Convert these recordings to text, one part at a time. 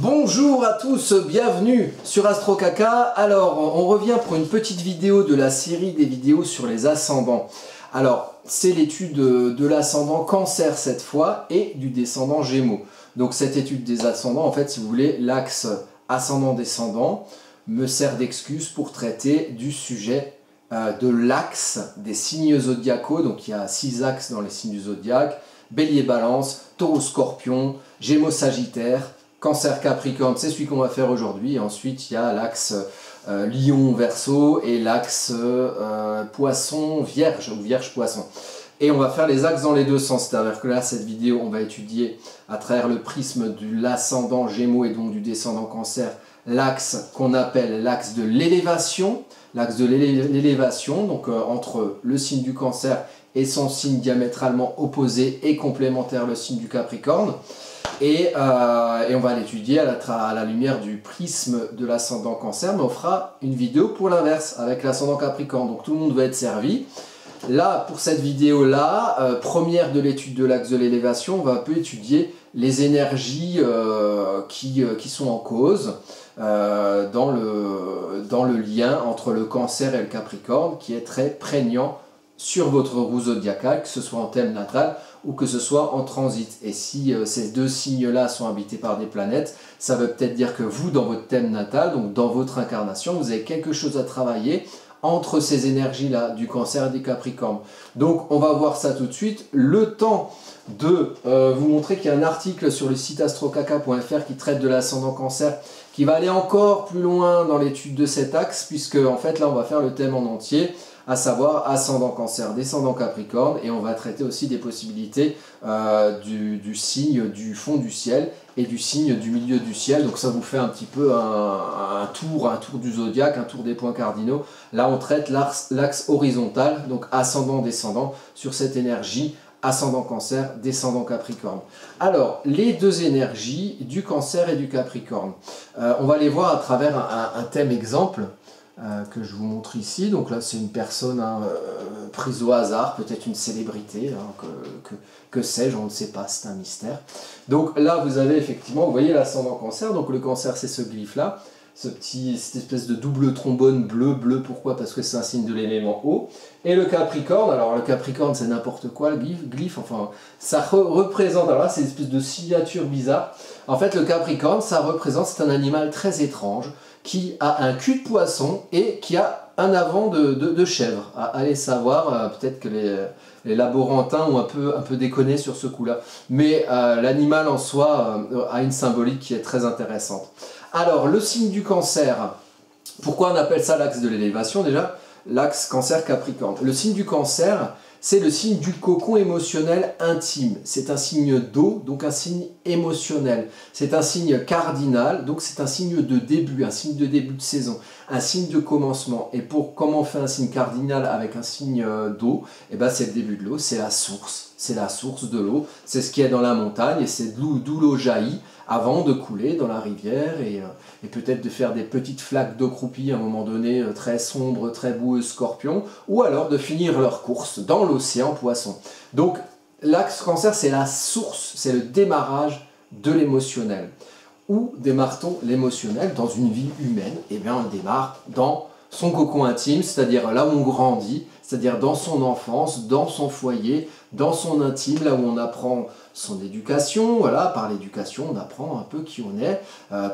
Bonjour à tous, bienvenue sur Astro Caca. Alors, on revient pour une petite vidéo de la série des vidéos sur les ascendants. Alors, c'est l'étude de l'ascendant Cancer cette fois et du descendant Gémeaux. Donc, cette étude des ascendants, en fait, si vous voulez, l'axe ascendant-descendant me sert d'excuse pour traiter du sujet de l'axe des signes zodiacaux. Donc, il y a 6 axes dans les signes du zodiaque: Bélier, Balance, Taureau, Scorpion, Gémeaux, Sagittaire, Cancer, Capricorne, c'est celui qu'on va faire aujourd'hui. Ensuite, il y a l'axe Lion, Verseau et l'axe Poisson, Vierge ou Vierge, Poisson. Et on va faire les axes dans les deux sens. C'est-à-dire que là, cette vidéo, on va étudier à travers le prisme de l'ascendant Gémeaux et donc du descendant Cancer, l'axe qu'on appelle l'axe de l'élévation. L'axe de l'élévation, donc entre le signe du Cancer et son signe diamétralement opposé et complémentaire, le signe du Capricorne. Et on va l'étudier à la lumière du prisme de l'ascendant Cancer, mais on fera une vidéo pour l'inverse, avec l'ascendant Capricorne. Donc tout le monde va être servi. Là, pour cette vidéo-là, première de l'étude de l'axe de l'élévation, on va un peu étudier les énergies qui sont en cause dans le lien entre le Cancer et le Capricorne, qui est très prégnant sur votre roue zodiacale, que ce soit en thème natal ou que ce soit en transit. Et si ces deux signes-là sont habités par des planètes, ça veut peut-être dire que vous, dans votre thème natal, donc dans votre incarnation, vous avez quelque chose à travailler entre ces énergies-là, du Cancer et du Capricorne. Donc on va voir ça tout de suite. Le temps de vous montrer qu'il y a un article sur le site astrocaca.fr qui traite de l'ascendant Cancer, qui va aller encore plus loin dans l'étude de cet axe, puisque en fait là on va faire le thème en entier, à savoir ascendant Cancer, descendant Capricorne, et on va traiter aussi des possibilités du signe du fond du ciel et du signe du milieu du ciel. Donc ça vous fait un petit peu un tour du zodiaque, un tour des points cardinaux. Là on traite l'axe horizontal, donc ascendant-descendant, sur cette énergie ascendant Cancer, descendant Capricorne. Alors, les deux énergies du Cancer et du Capricorne, on va les voir à travers un thème exemple que je vous montre ici. Donc là, c'est une personne prise au hasard, peut-être une célébrité, que sais-je, on ne sait pas, c'est un mystère. Donc là, vous avez effectivement, vous voyez l'ascendant Cancer. Donc le Cancer, c'est ce glyphe-là, cette espèce de double trombone bleu, pourquoi? Parce que c'est un signe de l'élément eau. Et le Capricorne, alors le Capricorne c'est n'importe quoi, le glyphe, enfin ça représente, alors là c'est une espèce de signature bizarre. En fait le Capricorne, ça représente, c'est un animal très étrange, qui a un cul de poisson et qui a un avant de chèvre. Allez savoir, peut-être que les laborantins ont un peu déconné sur ce coup-là. Mais l'animal en soi a une symbolique qui est très intéressante. Alors, le signe du Cancer, pourquoi on appelle ça l'axe de l'élévation déjà? L'axe Cancer-Capricorne. Le signe du Cancer, c'est le signe du cocon émotionnel intime. C'est un signe d'eau, donc un signe émotionnel. C'est un signe cardinal, donc c'est un signe de début, un signe de début de saison, un signe de commencement. Et comment on fait un signe cardinal avec un signe d'eau? Eh ben, c'est le début de l'eau, c'est la source de l'eau, c'est ce qui est dans la montagne et c'est d'où l'eau jaillit avant de couler dans la rivière et peut-être de faire des petites flaques d'eau croupie à un moment donné très sombre, très boueuse, Scorpion, ou alors de finir leur course dans l'océan Poisson. Donc l'axe Cancer, c'est la source, c'est le démarrage de l'émotionnel. Où démarre-t-on l'émotionnel dans une vie humaine? Eh bien on démarre dans son cocon intime, c'est-à-dire là où on grandit, c'est-à-dire dans son enfance, dans son foyer, dans son intime, là où on apprend son éducation. Voilà, par l'éducation, on apprend un peu qui on est,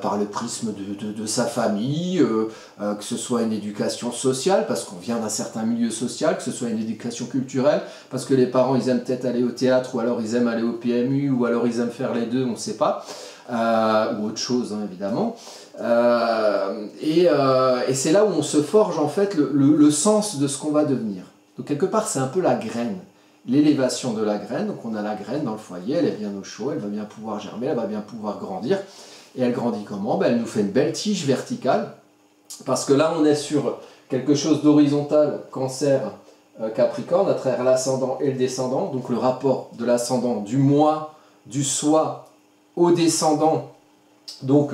par le prisme de sa famille, que ce soit une éducation sociale, parce qu'on vient d'un certain milieu social, que ce soit une éducation culturelle, parce que les parents, ils aiment peut-être aller au théâtre, ou alors ils aiment aller au PMU, ou alors ils aiment faire les deux, on ne sait pas, ou autre chose, hein, évidemment. Et c'est là où on se forge en fait le sens de ce qu'on va devenir. Donc quelque part c'est un peu la graine, l'élévation de la graine. Donc on a la graine dans le foyer, elle est bien au chaud, elle va bien pouvoir germer, elle va bien pouvoir grandir. Et elle grandit comment? Ben, elle nous fait une belle tige verticale, parce que là on est sur quelque chose d'horizontal, Cancer, Capricorne, à travers l'ascendant et le descendant. Donc le rapport de l'ascendant, du moi, du soi au descendant. Donc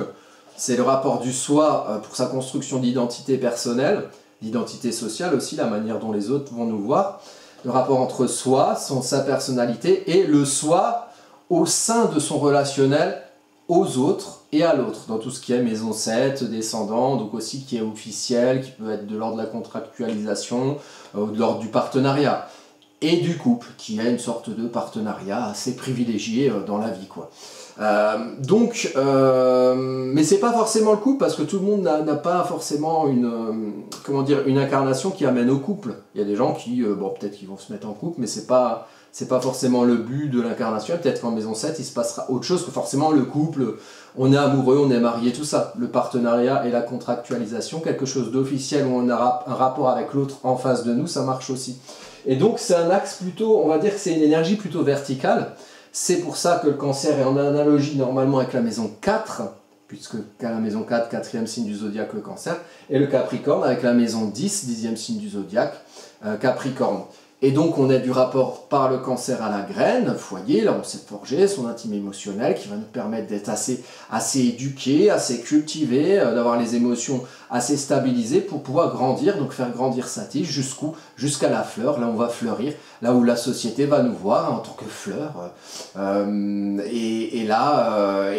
c'est le rapport du soi pour sa construction d'identité personnelle, d'identité sociale aussi, la manière dont les autres vont nous voir. Le rapport entre soi, sa personnalité, et le soi au sein de son relationnel aux autres et à l'autre, dans tout ce qui est maison 7, descendant, donc aussi qui est officiel, qui peut être de l'ordre de la contractualisation, ou de l'ordre du partenariat, et du couple, qui a une sorte de partenariat assez privilégié dans la vie, quoi. Mais c'est pas forcément le couple, parce que tout le monde n'a pas forcément une incarnation qui amène au couple. Il y a des gens qui, bon, peut-être qu'ils vont se mettre en couple, mais c'est pas forcément le but de l'incarnation. Peut-être qu'en maison 7, il se passera autre chose que forcément le couple. On est amoureux, on est marié, tout ça. Le partenariat et la contractualisation, quelque chose d'officiel où on a un rapport avec l'autre en face de nous, ça marche aussi. Et donc c'est un axe plutôt, on va dire que c'est une énergie plutôt verticale. C'est pour ça que le Cancer est en analogie normalement avec la maison 4, puisque la maison 4, quatrième signe du zodiaque, le Cancer, et le Capricorne avec la maison 10, dixième signe du zodiaque, Capricorne. Et donc on a du rapport par le Cancer à la graine, foyer, là on s'est forgé, son intime émotionnel qui va nous permettre d'être assez éduqué, assez cultivé, d'avoir les émotions assez stabilisées pour pouvoir grandir, donc faire grandir sa tige jusqu'à la fleur, là on va fleurir, là où la société va nous voir en tant que fleur, et là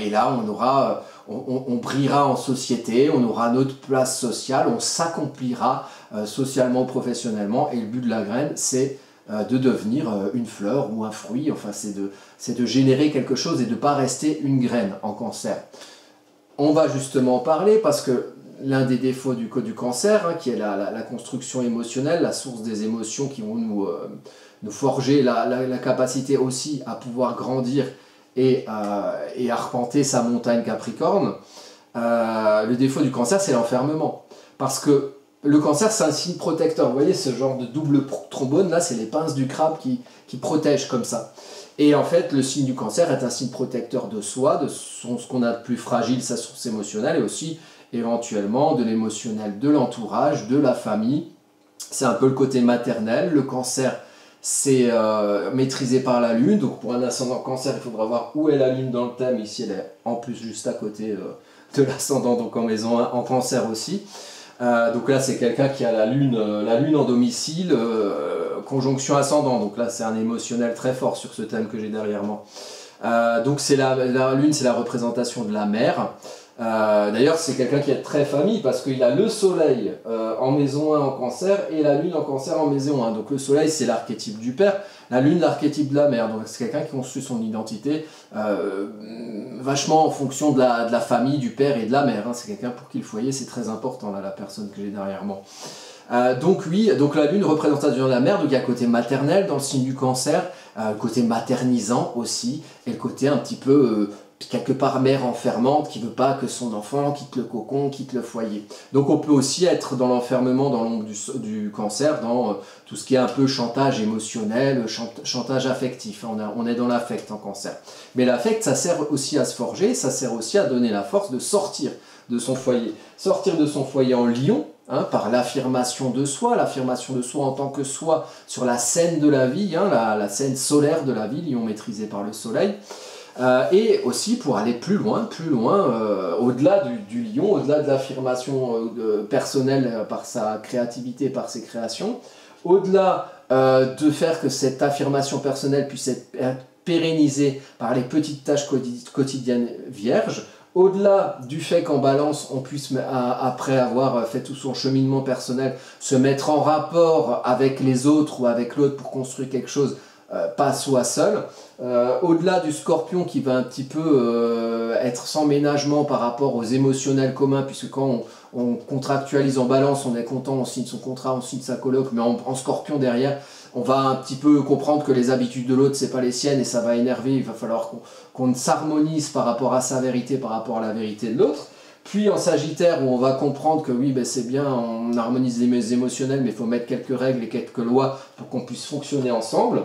on brillera en société, on aura notre place sociale, on s'accomplira socialement, professionnellement, et le but de la graine, c'est de devenir une fleur ou un fruit, enfin c'est de générer quelque chose et de ne pas rester une graine en Cancer. On va justement en parler parce que l'un des défauts du Cancer, hein, qui est la construction émotionnelle, la source des émotions qui vont nous forger la capacité aussi à pouvoir grandir et arpenter sa montagne Capricorne, le défaut du Cancer, c'est l'enfermement. Parce que le Cancer, c'est un signe protecteur. Vous voyez ce genre de double trombone, là, c'est les pinces du crabe qui protègent comme ça. Et en fait, le signe du Cancer est un signe protecteur de soi, de ce qu'on a de plus fragile, sa source émotionnelle, et aussi éventuellement de l'émotionnel de l'entourage, de la famille. C'est un peu le côté maternel. Le Cancer, c'est maîtrisé par la Lune. Donc pour un ascendant Cancer, il faudra voir où est la Lune dans le thème. Ici, elle est en plus juste à côté de l'ascendant, donc en maison 1, en Cancer aussi. Donc là, c'est quelqu'un qui a la lune en domicile, conjonction ascendant. Donc là, c'est un émotionnel très fort sur ce thème que j'ai derrière moi. Donc la lune, c'est la représentation de la mère. D'ailleurs, c'est quelqu'un qui est très famille parce qu'il a le soleil en maison 1 en Cancer et la lune en Cancer en maison 1. Donc le soleil, c'est l'archétype du père, la lune, l'archétype de la mère. Donc c'est quelqu'un qui construit son identité vachement en fonction de la famille, du père et de la mère. Hein. C'est quelqu'un pour qui le foyer, c'est très important, là, la personne que j'ai derrière moi. Donc oui, donc la lune, représentation de la mère, donc il y a le côté maternel dans le signe du Cancer, le côté maternisant aussi, et le côté un petit peu... quelque part mère enfermante qui veut pas que son enfant quitte le cocon, quitte le foyer. Donc on peut aussi être dans l'enfermement, dans l'ombre du Cancer, dans tout ce qui est un peu chantage émotionnel, chantage affectif. On est dans l'affect en Cancer. Mais l'affect, ça sert aussi à se forger, ça sert aussi à donner la force de sortir de son foyer. Sortir de son foyer en lion, hein, par l'affirmation de soi en tant que soi sur la scène de la vie, hein, la scène solaire de la vie, lion maîtrisé par le soleil. Et aussi pour aller plus loin, au-delà du lion, au-delà de l'affirmation personnelle par sa créativité, par ses créations, au-delà de faire que cette affirmation personnelle puisse être pérennisée par les petites tâches quotidiennes vierges, au-delà du fait qu'en balance, on puisse, après avoir fait tout son cheminement personnel, se mettre en rapport avec les autres ou avec l'autre pour construire quelque chose, pas soi seul, au-delà du Scorpion qui va un petit peu être sans ménagement par rapport aux émotionnels communs, puisque quand on contractualise en balance, on est content, on signe son contrat, on signe sa coloc, mais en Scorpion derrière, on va un petit peu comprendre que les habitudes de l'autre, c'est pas les siennes et ça va énerver, il va falloir qu'on s'harmonise par rapport à sa vérité, par rapport à la vérité de l'autre. Puis en Sagittaire, où on va comprendre que oui, ben c'est bien, on harmonise les émotionnels, mais il faut mettre quelques règles et quelques lois pour qu'on puisse fonctionner ensemble.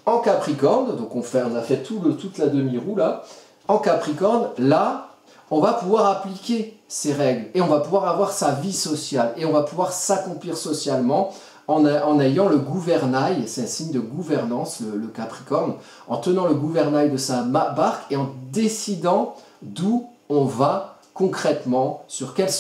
En Capricorne, donc on a fait toute la demi-roue là, en Capricorne, là, on va pouvoir appliquer ces règles et on va pouvoir avoir sa vie sociale et on va pouvoir s'accomplir socialement en ayant le gouvernail, c'est un signe de gouvernance, le Capricorne, en tenant le gouvernail de sa barque et en décidant d'où on va concrètement, sur quelle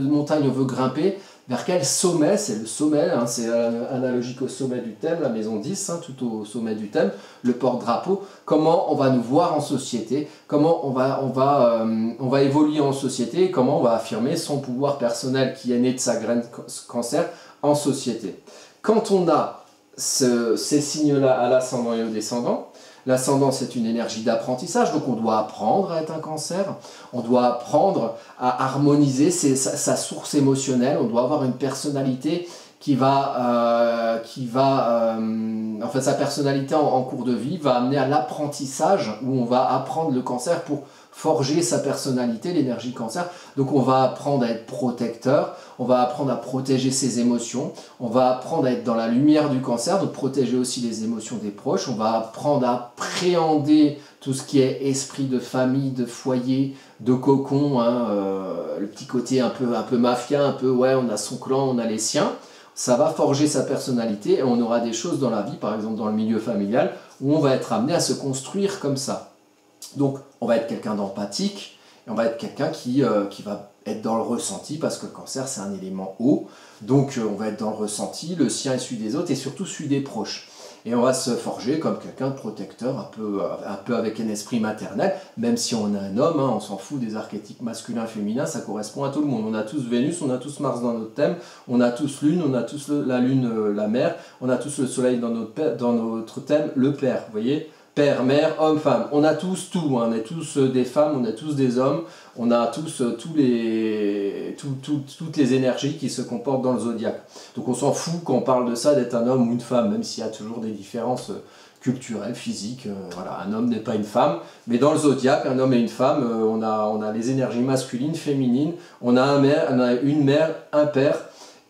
montagne on veut grimper, vers quel sommet, c'est le sommet, hein, c'est analogique au sommet du thème, la maison 10, hein, tout au sommet du thème, le porte-drapeau, comment on va nous voir en société, comment on va évoluer en société, comment on va affirmer son pouvoir personnel qui est né de sa graine cancer en société. Quand on a ces signes-là à l'ascendant et au descendant, l'ascendant, c'est une énergie d'apprentissage, donc on doit apprendre à être un cancer, on doit apprendre à harmoniser sa source émotionnelle, on doit avoir une personnalité en fait, sa personnalité en cours de vie va amener à l'apprentissage, où on va apprendre le cancer pour forger sa personnalité, l'énergie cancer. Donc on va apprendre à être protecteur, on va apprendre à protéger ses émotions, on va apprendre à être dans la lumière du cancer, donc protéger aussi les émotions des proches, on va apprendre à appréhender tout ce qui est esprit de famille, de foyer, de cocon, hein, le petit côté un peu mafia, un peu ouais, on a son clan, on a les siens. Ça va forger sa personnalité et on aura des choses dans la vie, par exemple dans le milieu familial, où on va être amené à se construire comme ça. Donc on va être quelqu'un d'empathique, et on va être quelqu'un qui va être dans le ressenti, parce que le cancer c'est un élément haut, donc on va être dans le ressenti, le sien et celui des autres, et surtout celui des proches. Et on va se forger comme quelqu'un de protecteur, un peu avec un esprit maternel, même si on est un homme, hein, on s'en fout des archétypes masculins, féminins, ça correspond à tout le monde. On a tous Vénus, on a tous Mars dans notre thème, on a tous Lune, on a tous la Lune, la mer, on a tous le Soleil dans notre thème, le Père, vous voyez ? Père, mère, homme, femme, on a tous tout, hein. On est tous des femmes, on est tous des hommes, on a tous toutes les énergies qui se comportent dans le zodiaque. Donc on s'en fout quand on parle de ça d'être un homme ou une femme, même s'il y a toujours des différences culturelles, physiques. Voilà, un homme n'est pas une femme, mais dans le zodiaque, un homme et une femme, on a les énergies masculines, féminines, on a une mère, un père.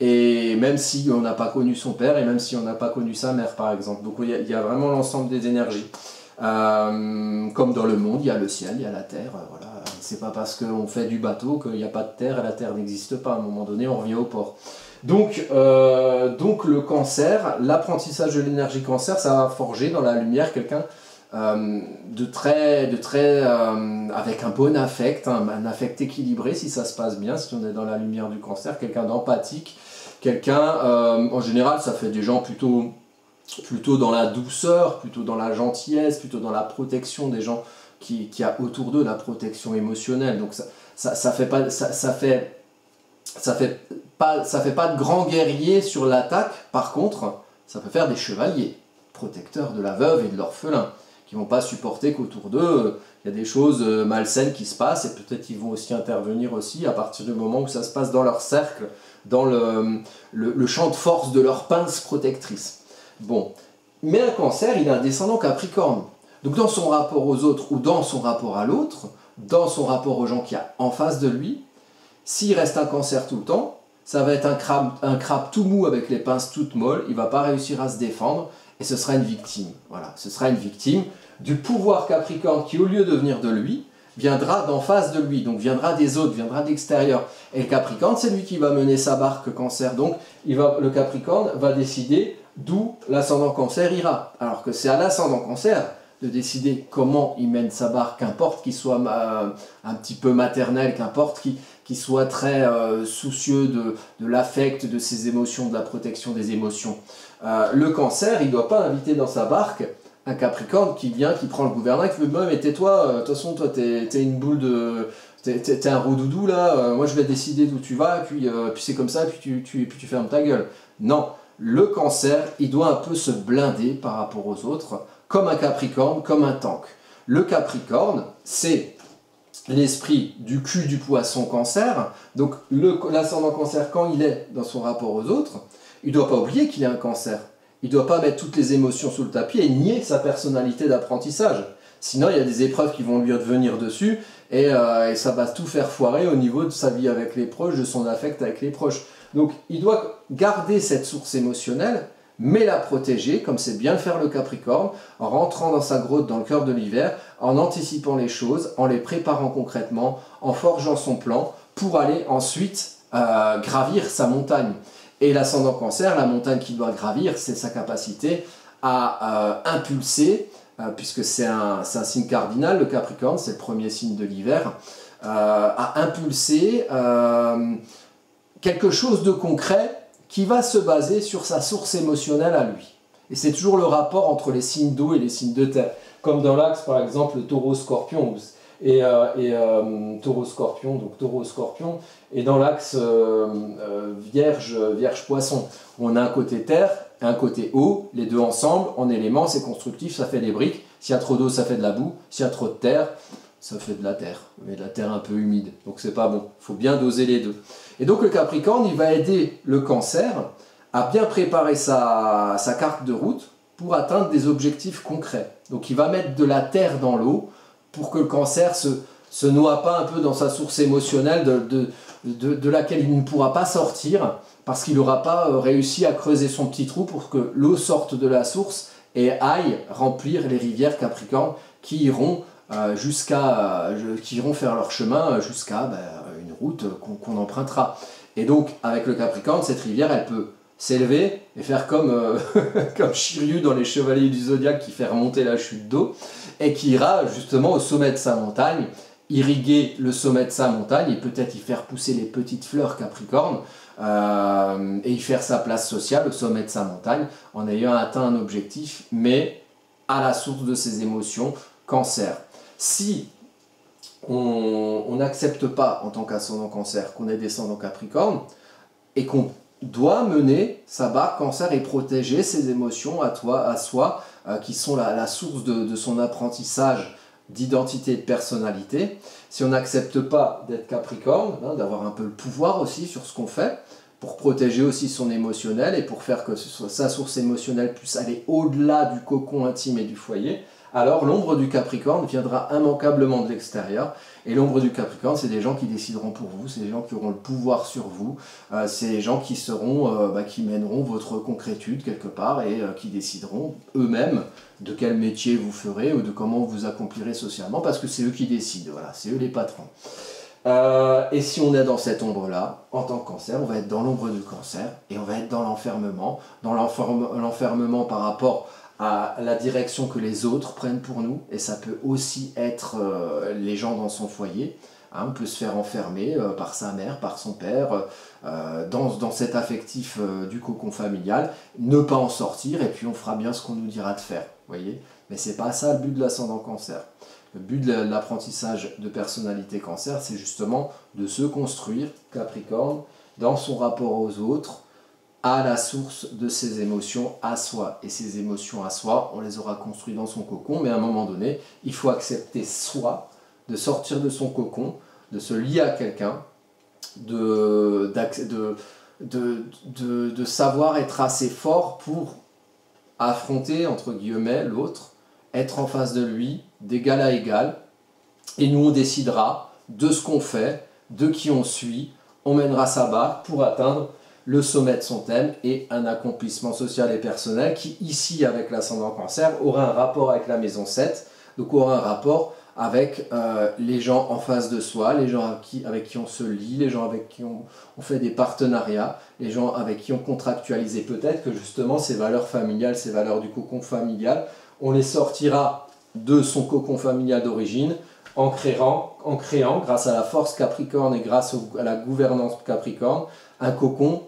Et même si on n'a pas connu son père, et même si on n'a pas connu sa mère, par exemple. Donc il y a vraiment l'ensemble des énergies. Comme dans le monde, il y a le ciel, il y a la terre. Voilà. C'est pas parce qu'on fait du bateau qu'il n'y a pas de terre et la terre n'existe pas. À un moment donné, on revient au port. Donc le cancer, l'apprentissage de l'énergie cancer, ça va forger dans la lumière quelqu'un avec un bon affect, un affect équilibré si ça se passe bien, si on est dans la lumière du cancer, quelqu'un d'empathique, en général ça fait des gens plutôt dans la douceur, plutôt dans la gentillesse, plutôt dans la protection des gens qui a autour d'eux, la protection émotionnelle. Donc ça fait pas de grands guerriers sur l'attaque. Par contre, ça peut faire des chevaliers, protecteurs de la veuve et de l'orphelin, qui ne vont pas supporter qu'autour d'eux, il y a des choses malsaines qui se passent, et peut-être ils vont aussi intervenir aussi à partir du moment où ça se passe dans leur cercle, dans le champ de force de leur pince protectrice. Bon, mais un cancer, il a un descendant Capricorne. Donc dans son rapport aux autres, ou dans son rapport à l'autre, dans son rapport aux gens qu'il y a en face de lui, s'il reste un cancer tout le temps, ça va être un crabe tout mou avec les pinces toutes molles, il ne va pas réussir à se défendre, et ce sera une victime. Voilà, ce sera une victime du pouvoir Capricorne qui, au lieu de venir de lui, viendra d'en face de lui, donc viendra des autres, viendra d'extérieur. Et le Capricorne, c'est lui qui va mener sa barque cancer, donc le Capricorne va décider d'où l'ascendant cancer ira. Alors que c'est à l'ascendant cancer de décider comment il mène sa barque, qu'importe qu'il soit un petit peu maternel, qu'importe qu'il soit très soucieux de l'affect, de ses émotions, de la protection des émotions. Le cancer, il ne doit pas inviter dans sa barque un Capricorne qui vient, qui prend le gouvernail, qui veut « mais tais-toi, de toute façon, toi, t'es une boule de... T'es un roux-doudou, là, moi je vais décider d'où tu vas, puis c'est comme ça, puis tu fermes ta gueule. » Non, le cancer, il doit un peu se blinder par rapport aux autres, comme un Capricorne, comme un tank. Le Capricorne, c'est l'esprit du cul du poisson cancer, donc l'ascendant cancer, quand il est dans son rapport aux autres, il ne doit pas oublier qu'il a un cancer. Il ne doit pas mettre toutes les émotions sous le tapis et nier sa personnalité d'apprentissage. Sinon, il y a des épreuves qui vont lui revenir dessus et ça va tout faire foirer au niveau de sa vie avec les proches, de son affect avec les proches. Donc, il doit garder cette source émotionnelle, mais la protéger, comme c'est bien le faire le Capricorne, en rentrant dans sa grotte dans le cœur de l'hiver, en anticipant les choses, en les préparant concrètement, en forgeant son plan, pour aller ensuite gravir sa montagne. Et l'ascendant cancer, la montagne qu'il doit gravir, c'est sa capacité à impulser, puisque c'est un signe cardinal, le Capricorne, c'est le premier signe de l'hiver, à impulser quelque chose de concret qui va se baser sur sa source émotionnelle à lui. Et c'est toujours le rapport entre les signes d'eau et les signes de terre. Comme dans l'axe, par exemple, le taureau-scorpion. Taureau-scorpion, donc taureau-scorpion. Et dans l'axe vierge-poisson, on a un côté terre et un côté eau. Les deux ensemble, en éléments, c'est constructif, ça fait des briques. S'il y a trop d'eau, ça fait de la boue. S'il y a trop de terre, ça fait de la terre. Mais de la terre un peu humide. Donc c'est pas bon. Il faut bien doser les deux. Et donc le Capricorne, il va aider le Cancer à bien préparer sa carte de route pour atteindre des objectifs concrets. Donc il va mettre de la terre dans l'eau pour que le Cancer se noie pas un peu dans sa source émotionnelle de laquelle il ne pourra pas sortir parce qu'il n'aura pas réussi à creuser son petit trou pour que l'eau sorte de la source et aille remplir les rivières Capricorne qui iront faire leur chemin jusqu'à une route qu'on empruntera. Et donc avec le Capricorne, cette rivière, elle peut s'élever et faire comme Shiryu dans les Chevaliers du Zodiaque qui fait remonter la chute d'eau et qui ira justement au sommet de sa montagne, irriguer le sommet de sa montagne et peut-être y faire pousser les petites fleurs Capricorne et y faire sa place sociale au sommet de sa montagne en ayant atteint un objectif, mais à la source de ses émotions, Cancer. Si on n'accepte pas en tant qu'ascendant Cancer qu'on est descendant Capricorne et qu'on doit mener sa barque Cancer et protéger ses émotions à soi, qui sont la source de son apprentissage d'identité et de personnalité. Si on n'accepte pas d'être Capricorne, d'avoir un peu le pouvoir aussi sur ce qu'on fait, pour protéger aussi son émotionnel et pour faire que sa source émotionnelle puisse aller au-delà du cocon intime et du foyer, alors l'ombre du Capricorne viendra immanquablement de l'extérieur. Et l'ombre du Capricorne, c'est des gens qui décideront pour vous, c'est des gens qui auront le pouvoir sur vous, c'est des gens qui qui mèneront votre concrétude quelque part et qui décideront eux-mêmes de quel métier vous ferez ou de comment vous accomplirez socialement, parce que c'est eux qui décident, voilà, c'est eux les patrons. Et si on est dans cette ombre-là, en tant que Cancer, on va être dans l'ombre du Cancer et on va être dans l'enfermement par rapport à la direction que les autres prennent pour nous, et ça peut aussi être les gens dans son foyer. On peut se faire enfermer par sa mère, par son père, dans cet affectif du cocon familial, ne pas en sortir, et puis on fera bien ce qu'on nous dira de faire, voyez. Mais c'est pas ça le but de l'ascendant Cancer. Le but de l'apprentissage de personnalité Cancer, c'est justement de se construire, Capricorne, dans son rapport aux autres, à la source de ses émotions à soi. Et ces émotions à soi, on les aura construites dans son cocon, mais à un moment donné, il faut accepter soi, de sortir de son cocon, de se lier à quelqu'un, de savoir être assez fort pour affronter, entre guillemets, l'autre, être en face de lui, d'égal à égal, et nous on décidera de ce qu'on fait, de qui on suit, on mènera sa barque pour atteindre le sommet de son thème et un accomplissement social et personnel qui, ici, avec l'ascendant Cancer, aura un rapport avec la maison 7, donc aura un rapport avec les gens en face de soi, les gens avec qui on se lie, les gens avec qui on fait des partenariats, les gens avec qui on contractualise. Peut-être que justement ces valeurs familiales, ces valeurs du cocon familial, on les sortira de son cocon familial d'origine en créant, grâce à la force Capricorne et grâce à la gouvernance Capricorne, un cocon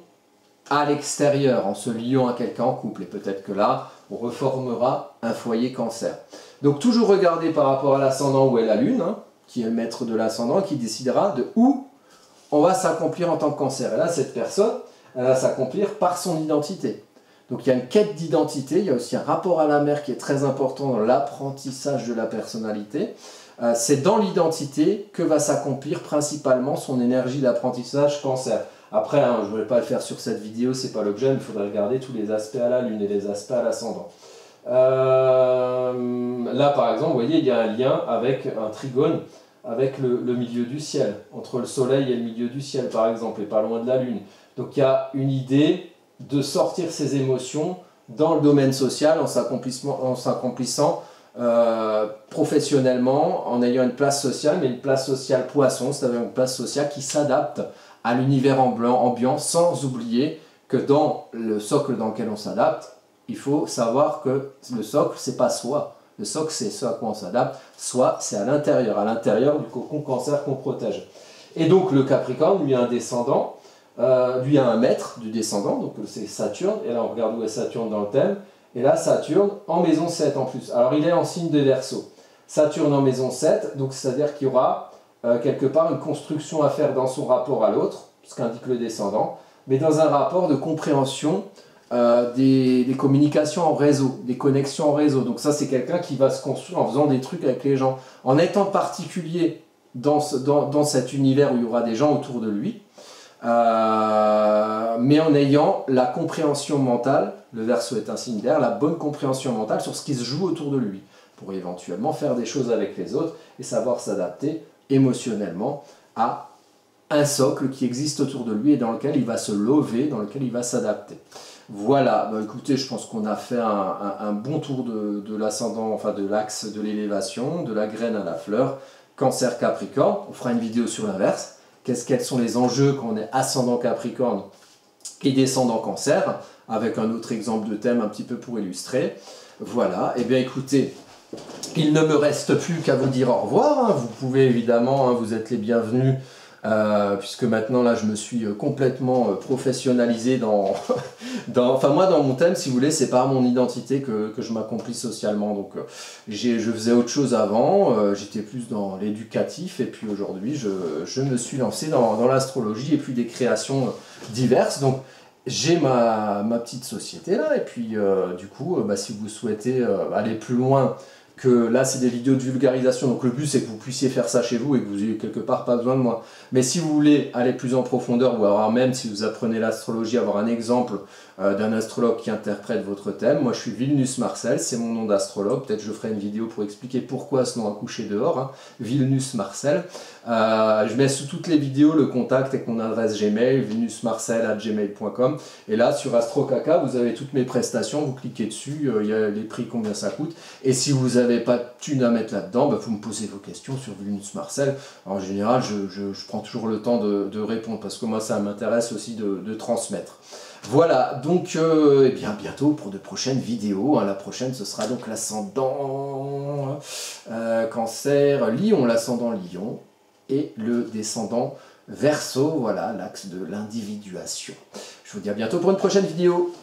à l'extérieur, en se liant à quelqu'un en couple. Et peut-être que là, on reformera un foyer Cancer. Donc toujours regarder par rapport à l'ascendant où est la Lune, qui est le maître de l'ascendant, qui décidera de où on va s'accomplir en tant que Cancer. Et là, cette personne, elle va s'accomplir par son identité. Donc il y a une quête d'identité, il y a aussi un rapport à la mère qui est très important dans l'apprentissage de la personnalité. C'est dans l'identité que va s'accomplir principalement son énergie d'apprentissage Cancer. Après, je ne vais pas le faire sur cette vidéo, c'est pas l'objet, mais il faudrait regarder tous les aspects à la Lune et les aspects à l'ascendant. Là, par exemple, vous voyez, il y a un lien avec un trigone, avec le milieu du ciel, entre le soleil et le milieu du ciel, par exemple, et pas loin de la Lune. Donc il y a une idée de sortir ses émotions dans le domaine social en s'accomplissant professionnellement, en ayant une place sociale, mais une place sociale poisson, c'est-à-dire une place sociale qui s'adapte à l'univers ambiant, sans oublier que dans le socle dans lequel on s'adapte, il faut savoir que le socle, c'est pas soi. Le socle, c'est ce à quoi on s'adapte. Soi, c'est à l'intérieur du cocon Cancer qu'on protège. Et donc le Capricorne, lui, a un descendant lui a un maître du descendant, donc c'est Saturne, et là on regarde où est Saturne dans le thème, et là Saturne en maison 7 en plus. Alors il est en signe de Verseau. Saturne en maison 7, donc c'est-à-dire qu'il y aura quelque part une construction à faire dans son rapport à l'autre, ce qu'indique le descendant, mais dans un rapport de compréhension des communications en réseau, des connexions en réseau. Donc ça c'est quelqu'un qui va se construire en faisant des trucs avec les gens, en étant particulier dans cet univers où il y aura des gens autour de lui, mais en ayant la compréhension mentale, le Verseau est un signe d'air, la bonne compréhension mentale sur ce qui se joue autour de lui, pour éventuellement faire des choses avec les autres et savoir s'adapter émotionnellement à un socle qui existe autour de lui et dans lequel il va se lever, dans lequel il va s'adapter. Voilà, bah écoutez, je pense qu'on a fait un bon tour de l'ascendant, enfin de l'axe de l'élévation, de la graine à la fleur, Cancer Capricorne. On fera une vidéo sur l'inverse. Quels sont les enjeux quand on est ascendant Capricorne et descendant Cancer, avec un autre exemple de thème un petit peu pour illustrer. Voilà, et bien écoutez, il ne me reste plus qu'à vous dire au revoir. Vous pouvez évidemment, vous êtes les bienvenus, puisque maintenant là je me suis complètement professionnalisé enfin moi dans mon thème, si vous voulez, c'est pas mon identité que je m'accomplis socialement, donc je faisais autre chose avant, j'étais plus dans l'éducatif, et puis aujourd'hui je me suis lancé dans l'astrologie et puis des créations diverses, donc j'ai ma petite société là, et puis du coup si vous souhaitez aller plus loin, que là c'est des vidéos de vulgarisation, donc le but c'est que vous puissiez faire ça chez vous et que vous ayez quelque part pas besoin de moi. Mais si vous voulez aller plus en profondeur, ou alors même si vous apprenez l'astrologie, avoir un exemple d'un astrologue qui interprète votre thème, moi je suis Vilnus Marcel, c'est mon nom d'astrologue, peut-être je ferai une vidéo pour expliquer pourquoi ce nom a couché dehors, Vilnus Marcel. Je mets sous toutes les vidéos le contact avec mon adresse Gmail, vilnusmarcel@gmail.com, et là sur AstroCaca vous avez toutes mes prestations, vous cliquez dessus, il y a les prix, combien ça coûte, et si vous n'avez pas de thune à mettre là-dedans, vous me posez vos questions sur Vilnus Marcel. En général je prends toujours le temps de répondre, parce que moi ça m'intéresse aussi de transmettre. Voilà, donc eh bien, bientôt pour de prochaines vidéos. La prochaine, ce sera donc l'ascendant Cancer, Lion, l'ascendant Lion, et le descendant Verseau, voilà, l'axe de l'individuation. Je vous dis à bientôt pour une prochaine vidéo.